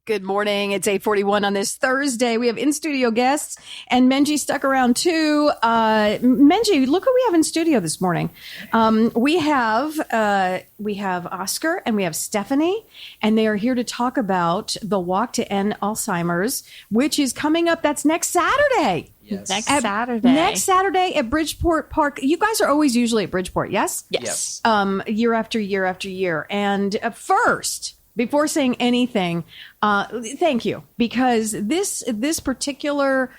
Good morning. It's 8:41 on this Thursday. We have in-studio guests, and Menji stuck around too. Menji, look who we have in studio this morning. We have Oscar and we have Stephanie, and they are here to talk about the Walk to End Alzheimer's, which is coming up. That's next Saturday. Yes. Next Saturday at Bridgeport Park. You guys are always usually at Bridgeport, yes? Yes. Year after year after year. And first, before saying anything, thank you, because this particular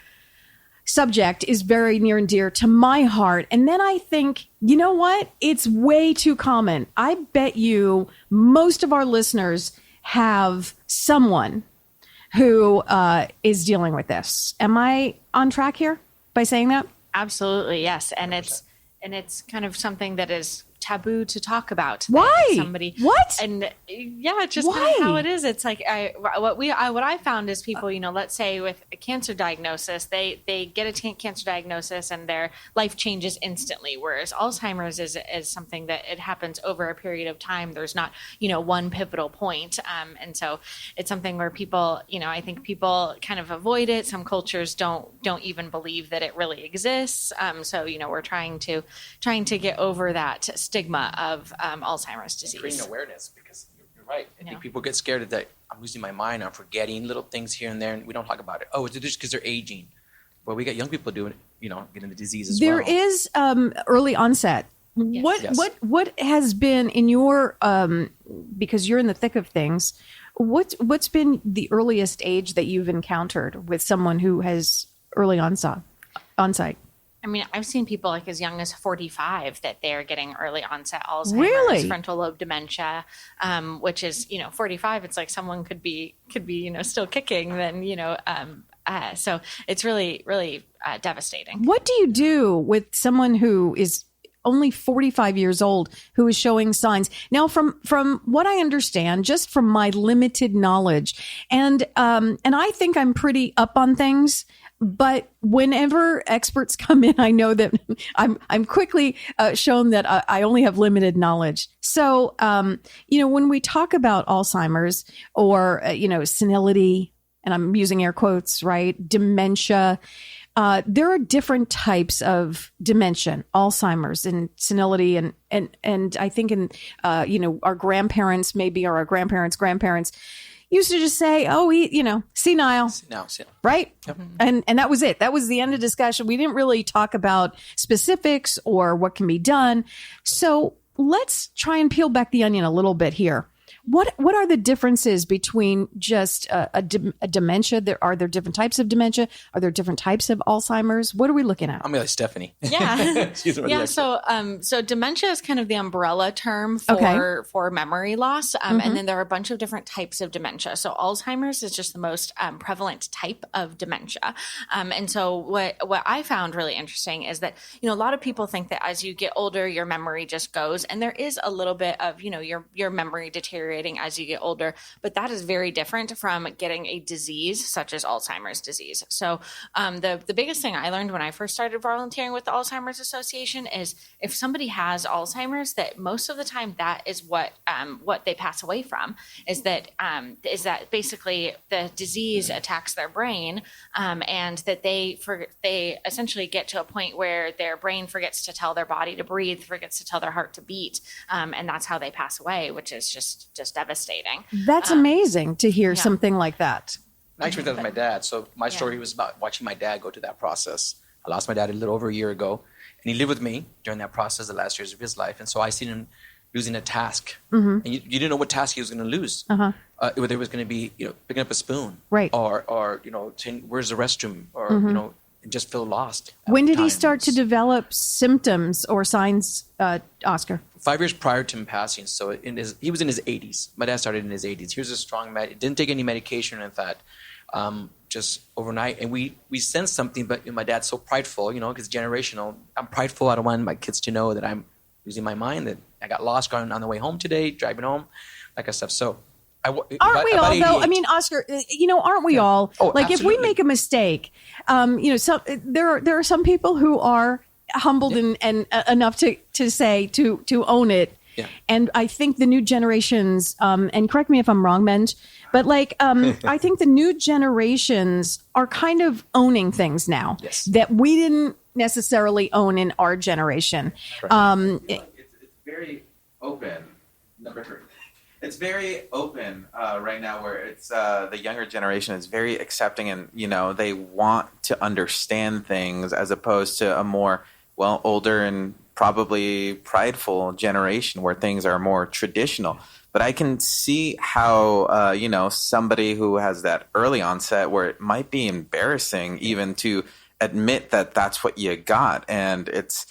subject is very near and dear to my heart. And then I think, you know what? It's way too common. I bet you most of our listeners have someone who is dealing with this. Am I on track here by saying that? Absolutely, yes. And it's kind of something that is taboo to talk about. Why? What? And yeah, it's just kind of how it is. It's like what I found is people, let's say with a cancer diagnosis, they get a cancer diagnosis and their life changes instantly. Whereas Alzheimer's is something that it happens over a period of time. There's not one pivotal point, and so it's something where people, I think people kind of avoid it. Some cultures don't even believe that it really exists. So we're trying to get over that stigma of Alzheimer's disease. Creating awareness, because you're right. I think people get scared that I'm losing my mind, I'm forgetting little things here and there, and we don't talk about it. Oh, it's just because they're aging. Well, we got young people doing it, getting the disease as well. There is early onset. Yes. What has been in your because you're in the thick of things, what's been the earliest age that you've encountered with someone who has early onset? I mean, I've seen people like as young as 45 that they're getting early onset Alzheimer's, Really? frontal lobe dementia, which is 45. It's like someone could be still kicking. Then so it's really really devastating. What do you do with someone who is only 45 years old who is showing signs? Now, from what I understand, just from my limited knowledge, and I think I'm pretty up on things. But whenever experts come in, I know that I'm quickly shown that I only have limited knowledge. So, when we talk about Alzheimer's or, senility, and I'm using air quotes, right? Dementia, there are different types of dementia, Alzheimer's and senility. And I think our grandparents, maybe, or our grandparents used to just say, oh, senile. Right? Yep. And that was it. That was the end of discussion. We didn't really talk about specifics or what can be done. So let's try and peel back the onion a little bit here. What are the differences between just a dementia? Are there different types of dementia? Are there different types of Alzheimer's? What are we looking at? I'm like Stephanie. Yeah. So dementia is kind of the umbrella term for memory loss. And then there are a bunch of different types of dementia. So Alzheimer's is just the most prevalent type of dementia. And so what I found really interesting is that, a lot of people think that as you get older, your memory just goes. And there is a little bit of, your memory deteriorating as you get older, but that is very different from getting a disease such as Alzheimer's disease. So the biggest thing I learned when I first started volunteering with the Alzheimer's Association is if somebody has Alzheimer's, that most of the time that is what they pass away from, is that basically the disease attacks their brain, and that they essentially get to a point where their brain forgets to tell their body to breathe, forgets to tell their heart to beat, and that's how they pass away, which is just devastating. That's amazing to hear something like that. Actually, that was my dad. So my story was about watching my dad go through that process. I lost my dad a little over a year ago, and he lived with me during that process, the last years of his life. And so I seen him losing a task, and you didn't know what task he was going to lose. Whether it was going to be, picking up a spoon, right, or saying, "Where's the restroom?" or just feel lost. When did he start to develop symptoms or signs, Oscar? 5 years prior to him passing. So he was in his 80s. My dad started in his 80s. He was a strong man. Didn't take any medication in that. Just overnight. And we sensed something, but my dad's so prideful, because generational. I'm prideful. I don't want my kids to know that I'm losing my mind, that I got lost on the way home today, driving home, that kind of stuff. So aren't we all, though? I mean, Oscar, aren't we all? Oh, like, absolutely. if we make a mistake, there are some people who are humbled and enough to say, to own it. Yeah. And I think the new generations, and correct me if I'm wrong, Menj, but like, I think the new generations are kind of owning things now that we didn't necessarily own in our generation. It's very open. Number 3. It's very open right now, where it's the younger generation is very accepting, and they want to understand things, as opposed to a more older and probably prideful generation where things are more traditional. But I can see how somebody who has that early onset, where it might be embarrassing even to admit that that's what you got, and it's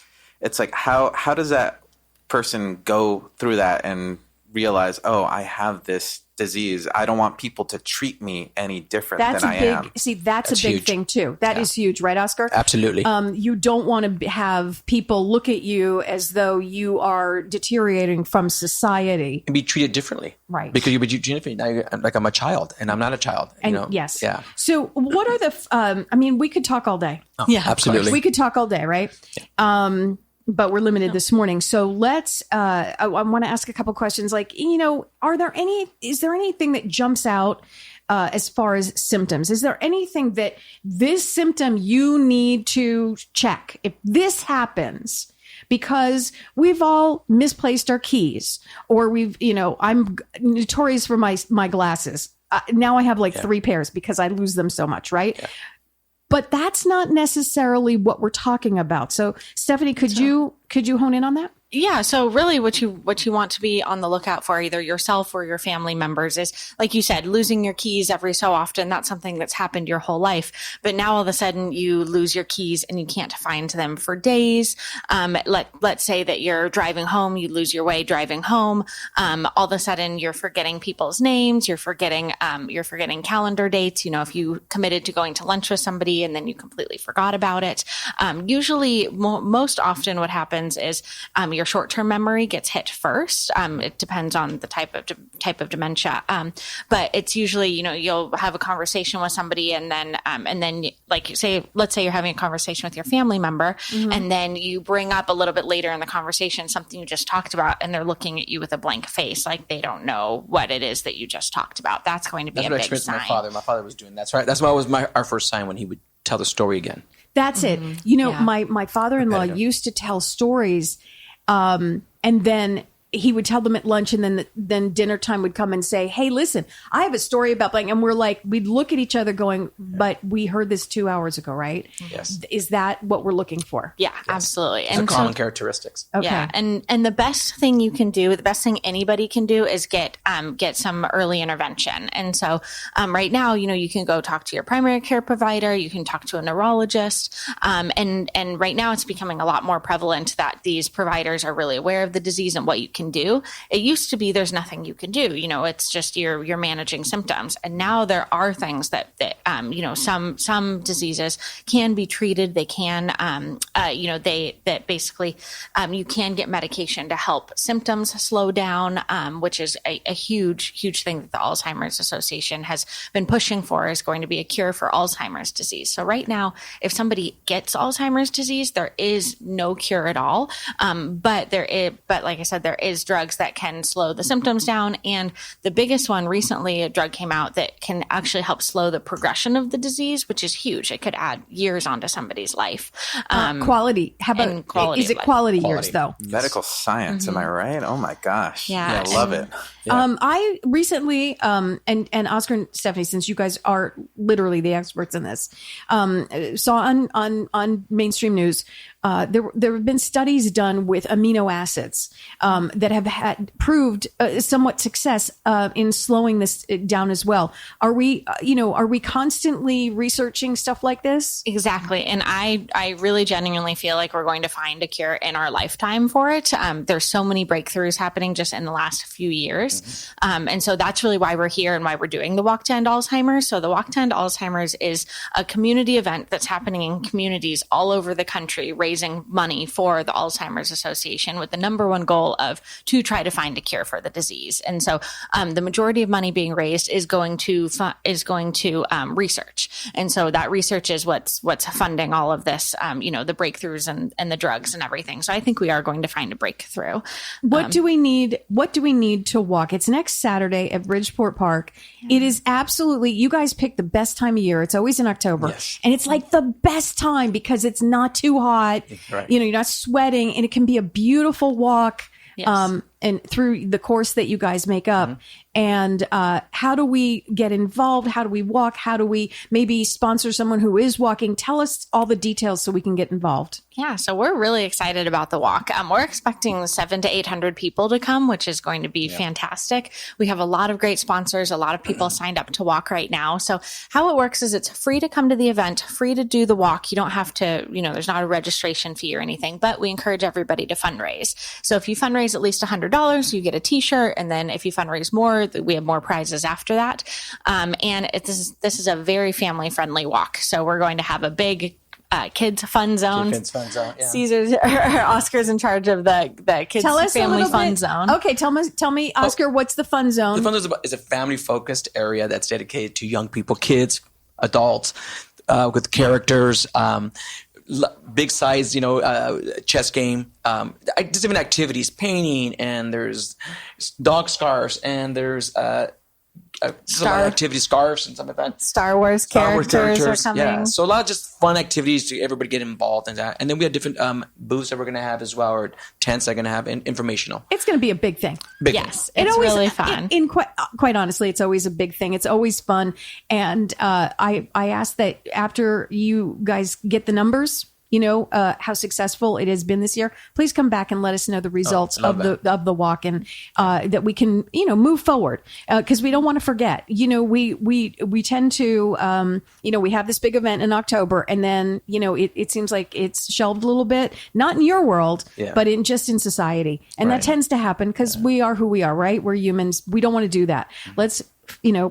like how does that person go through that and realize, oh, I have this disease. I don't want people to treat me any different than I am. See, that's a big thing too. That is huge, right, Oscar? Absolutely. You don't want to have people look at you as though you are deteriorating from society And be treated differently. Right. Because you're different. Now you're like, I'm a child, and I'm not a child. Yes. Yeah. So what are the, we could talk all day. Oh, yeah, absolutely. We could talk all day, right? Yeah. But we're limited this morning. So let's, I want to ask a couple questions. Like, is there anything that jumps out as far as symptoms? Is there anything that this symptom you need to check? If this happens, because we've all misplaced our keys, or I'm notorious for my glasses. Now I have 3 pairs because I lose them so much, right? Yeah. But that's not necessarily what we're talking about. So, Stephanie, could you hone in on that? Yeah. So really what you want to be on the lookout for, either yourself or your family members, is, like you said, losing your keys every so often. That's something that's happened your whole life. But now all of a sudden you lose your keys and you can't find them for days. Let's say that you're driving home, you lose your way driving home. All of a sudden you're forgetting people's names. You're forgetting calendar dates. If you committed to going to lunch with somebody and then you completely forgot about it. Usually most often what happens is, your short-term memory gets hit first. It depends on the type of dementia. But it's usually, you'll have a conversation with somebody, and then let's say you're having a conversation with your family member, and then you bring up a little bit later in the conversation something you just talked about, and they're looking at you with a blank face, like they don't know what it is that you just talked about. That's going to be a big sign. My father was doing that. That's right. That's why it was our first sign, when he would tell the story again. That's it. My father-in-law used to tell stories. And then he would tell them at lunch, and then dinner time would come and say, "Hey, listen, I have a story about blank." And we'd look at each other going, "But we heard this 2 hours ago, right?" Yes. Is that what we're looking for? Yeah, yes. Absolutely. It's a common characteristics. Okay. Yeah. And the best thing you can do, the best thing anybody can do, is get some early intervention. And so, right now, you can go talk to your primary care provider, you can talk to a neurologist. And right now it's becoming a lot more prevalent that these providers are really aware of the disease and what you can do. It used to be there's nothing you can do. It's just you're managing symptoms. And now there are things that some diseases can be treated. They can, you can get medication to help symptoms slow down, which is a huge thing that the Alzheimer's Association has been pushing for, is going to be a cure for Alzheimer's disease. So right now, if somebody gets Alzheimer's disease, there is no cure at all. But like I said, there is drugs that can slow the symptoms down. And the biggest one recently, a drug came out that can actually help slow the progression of the disease, which is huge. It could add years onto somebody's life. Quality. How about quality? Is it quality years though? Medical science, am I right? Oh my gosh. Yeah, I love it. Yeah. I recently, and Oscar and Stephanie, since you guys are literally the experts in this, saw on mainstream news, there have been studies done with amino acids that have had proved somewhat success in slowing this down as well. Are we constantly researching stuff like this? Exactly. And I really genuinely feel like we're going to find a cure in our lifetime for it. There's so many breakthroughs happening just in the last few years. And so that's really why we're here and why we're doing the Walk to End Alzheimer's. So the Walk to End Alzheimer's is a community event that's happening in communities all over the country, raising raising money for the Alzheimer's Association with the number one goal of to try to find a cure for the disease. And so the majority of money being raised is going to research. And so that research is what's funding all of this, the breakthroughs and the drugs and everything. So I think we are going to find a breakthrough. What do we need? What do we need to walk? It's next Saturday at Bridgeport Park. It is absolutely, you guys pick the best time of year. It's always in October. Yes. And it's like the best time because it's not too hot. Right. You're not sweating, and it can be a beautiful walk. Yes. And through the course that you guys make up. And how do we get involved? How do we walk? How do we maybe sponsor someone who is walking? Tell us all the details so we can get involved. Yeah, so we're really excited about the walk. We're expecting 700 to 800 people to come, which is going to be fantastic. We have a lot of great sponsors, a lot of people signed up to walk right now. So how it works is it's free to come to the event, free to do the walk. You don't have to, there's not a registration fee or anything, but we encourage everybody to fundraise. So if you fundraise at least $100, you get a t-shirt. And then if you fundraise more, we have more prizes after that. And this is a very family friendly walk. So we're going to have a big kids fun zone. Kids fun zone. Yeah. Caesar's or Oscar's in charge of the kids family fun zone. Okay, tell me, Oscar, what's the fun zone? The fun zone is a family focused area that's dedicated to young people, kids, adults, with characters. Big size, chess game. There's even activities, painting, and there's dog scarves, and there's some activity scarves and something like that. Star Wars characters are coming. Yeah, so a lot of just fun activities to everybody get involved in that. And then we have different booths that we're going to have as well, or tents that are going to have informational. It's going to be a big thing. Yes, it's really fun. Quite honestly, it's always a big thing. It's always fun. And I ask that after you guys get the numbers, how successful it has been this year, please come back and let us know the results of the walk, and that we can move forward, because we don't want to forget. We tend to we have this big event in October, and then it seems like it's shelved a little bit, not in your world, but in society, and that tends to happen because we are who we are, right? We're humans. We don't want to do that. Let's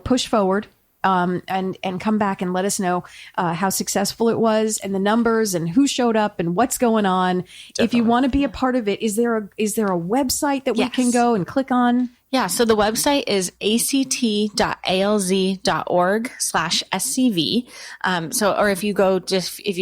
push forward. And come back and let us know how successful it was, and the numbers, and who showed up, and what's going on. Definitely. If you want to be a part of it, is there a website that we can go and click on? Yeah, so the website is act.alz.org/SCV. Or if you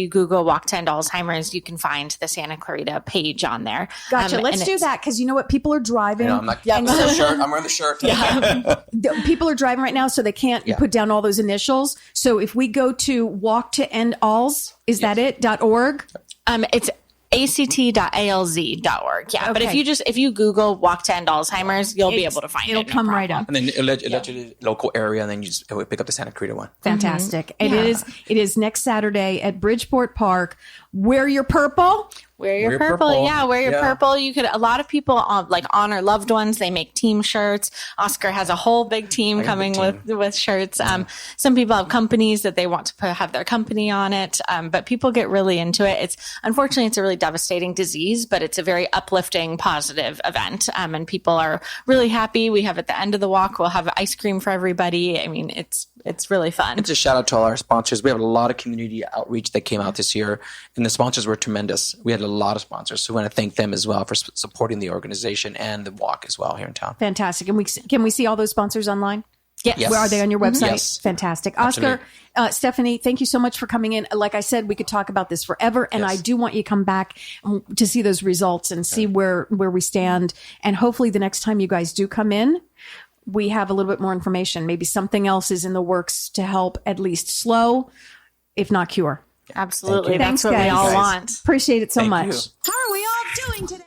Google Walk to End Alzheimer's, you can find the Santa Clarita page on there. Gotcha. Let's do that, because you know what? People are driving. I'm wearing the shirt. Yeah. People are driving right now, so they can't put down all those initials. So if we go to Walk to End Alz, is that it? .org? It's act.alz.org. Yeah. Okay. But if you Google Walk to End Alzheimer's, you'll be able to find it. It'll come right up. And then it'll let you the local area, and then you just pick up the Santa Clarita one. Fantastic. Mm-hmm. It is next Saturday at Bridgeport Park. Wear your purple. Wear your purple. Yeah, wear your purple. You could. A lot of people honor loved ones. They make team shirts. Oscar has a whole big team coming with shirts. Some people have companies that they want to have their company on it. But people get really into it. Unfortunately it's a really devastating disease, but it's a very uplifting, positive event. And people are really happy. We have at the end of the walk, we'll have ice cream for everybody. I mean, it's really fun. It's a shout out to all our sponsors. We have a lot of community outreach that came out this year, and the sponsors were tremendous. We had a lot of sponsors, so we want to thank them as well for supporting the organization and the walk as well here in town. Fantastic. And can we see all those sponsors online? Yes. Where are they on your website? Yes. Fantastic. Oscar, Stephanie, thank you so much for coming in. Like I said, we could talk about this forever, and I do want you to come back to see those results and see where we stand. And hopefully the next time you guys do come in, we have a little bit more information. Maybe something else is in the works to help at least slow, if not cure. Absolutely. Thanks, that's what guys. we all want. Appreciate it so much. You. How are we all doing today?